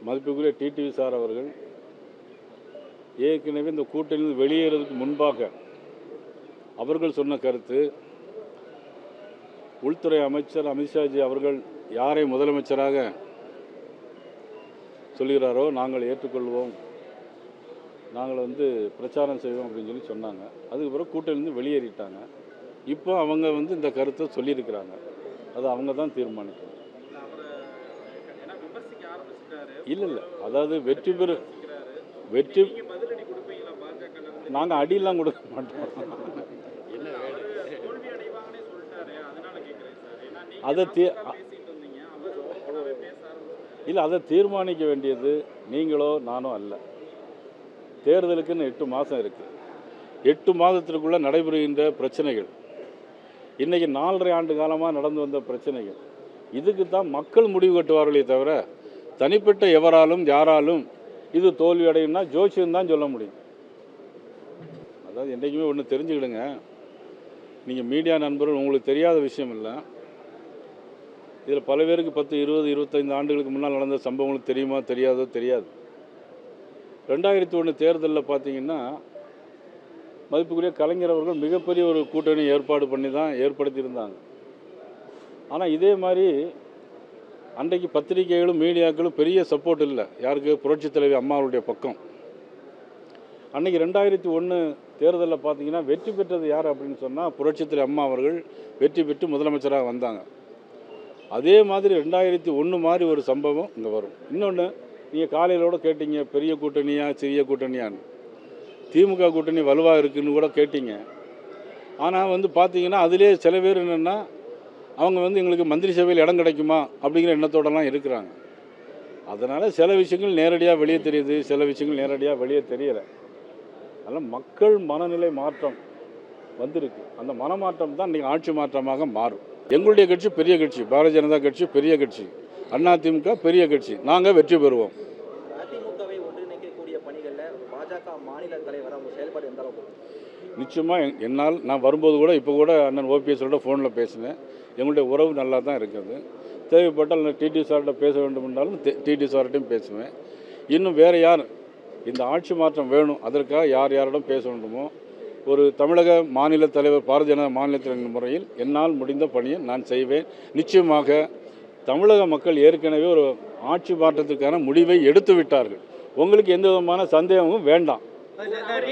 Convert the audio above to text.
மதிப்புக்குரிய TTV sir அவர்கள் ஏற்கனவே இந்த கூட்டணியில் வெளியேறதுக்கு முன்பாக அவர்கள் சொன்ன கருத்து, உள்துறை அமைச்சர் அமித்ஷாஜி அவர்கள் யாரை முதலமைச்சராக சொல்கிறாரோ நாங்கள் ஏற்றுக்கொள்வோம், நாங்கள் பிரச்சாரம் செய்வோம் அப்படின்னு சொல்லி சொன்னாங்க. அதுக்கு பிறகு கூட்டணியிலிருந்து வெளியேறிட்டாங்க. இப்போ அவங்க இந்த கருத்தை சொல்லியிருக்கிறாங்க. அது அவங்க தான் தீர்மானிக்கணும். இல்லை அதாவது வெற்றி நாங்கள் அடியெல்லாம் கொடுக்க மாட்டோம். அதை தீர்மானிக்க வேண்டியது நீங்களோ நானோ அல்ல. தேர்தலுக்குன்னு 8 மாதம் இருக்குது. 8 மாதத்திற்குள்ளே நடைபெறுகின்ற பிரச்சனைகள், இன்றைக்கி 4.5 ஆண்டு காலமாக நடந்து வந்த பிரச்சனைகள், இதுக்கு தான் மக்கள் முடிவு கட்டுவார்களே தவிர தனிப்பட்ட எவராலும் யாராலும் இது தோல்வி அடையும்னா ஜோசியம் தான் சொல்ல முடியும். அதாவது என்றைக்குமே ஒன்று தெரிஞ்சுக்கிடுங்க, நீங்கள் மீடியா நண்பர்கள் உங்களுக்கு தெரியாத விஷயம் இல்லை. இதில் பல பேருக்கு 10, 20, 25 ஆண்டுகளுக்கு முன்னால் நடந்த சம்பவங்களுக்கு தெரியுமா தெரியாதோ தெரியாது. 2001 தேர்தலில் பார்த்தீங்கன்னா மதிப்புக்குரிய கலைஞர் அவர்கள் மிகப்பெரிய ஒரு கூட்டணி ஏற்படுத்தியிருந்தாங்க. ஆனால் இதே மாதிரி அன்றைக்கு பத்திரிகைகளும் மீடியாக்களும் பெரிய சப்போர்ட் இல்லை. யாருக்கு? புரட்சித் தலைவி அம்மாவுடைய பக்கம். அன்றைக்கி 2001 தேர்தலில் பார்த்தீங்கன்னா வெற்றி பெற்றது யார் அப்படின்னு சொன்னால் புரட்சித் தலைவி அம்மா அவர்கள் வெற்றி பெற்று முதலமைச்சராக வந்தாங்க. அதே மாதிரி 2001 மாதிரி ஒரு சம்பவம் இங்கே வரும். இன்னொன்று, நீங்கள் காலையிலோட கேட்டீங்க பெரிய கூட்டணியா சிறிய கூட்டணியான்னு. திமுக கூட்டணி வலுவாக இருக்குதுன்னு கூட கேட்டீங்க. ஆனால் பார்த்தீங்கன்னா அதிலே சில பேர் என்னென்னா அவங்க எங்களுக்கு மந்திரி சபையில் இடம் கிடைக்குமா அப்படிங்கிற எண்ணத்தோடலாம் இருக்கிறாங்க. அதனால் சில விஷயங்கள் நேரடியாக வெளியே தெரியுது, சில விஷயங்கள் நேரடியாக வெளியே தெரியலை. அதனால் மக்கள் மனநிலை மாற்றம் வந்திருக்கு. அந்த மனமாற்றம் தான் இன்றைக்கி ஆட்சி மாற்றமாக மாறும். எங்களுடைய கட்சி பெரிய கட்சி, பாரதிய ஜனதா கட்சி பெரிய கட்சி, அதிமுக பெரிய கட்சி. நாங்கள் வெற்றி பெறுவோம். அதிமுகவை ஒன்றிணைக்கக்கூடிய பணிகளில் பாஜக மாநில தலைவர் அவங்க செயல்பாடு எந்த அளவுக்கு? நிச்சயமாக என்னால் நான் வரும்போது கூட இப்போ கூட அண்ணன் ஓபிஎஸோட ஃபோனில் பேசினேன். எங்களுடைய உறவு நல்லா தான் இருக்குது. தேவைப்பட்டால் நான் டிடி சார்கிட்ட பேச வேண்டும் என்றாலும் டிடி சார்கிட்டையும் பேசுவேன். இன்னும் வேறு யார் இந்த ஆட்சி மாற்றம் வேணும், அதற்காக யாரிடம் பேச வேண்டுமோ ஒரு தமிழக மாநில தலைவர், பாரதிய ஜனதா மாநில தலைவர் முறையில் என்னால் முடிந்த பணியை நான் செய்வேன். நிச்சயமாக தமிழக மக்கள் ஏற்கனவே ஒரு ஆட்சி மாற்றத்திற்கான முடிவை எடுத்து விட்டார்கள். உங்களுக்கு எந்த விதமான சந்தேகமும் வேண்டாம்.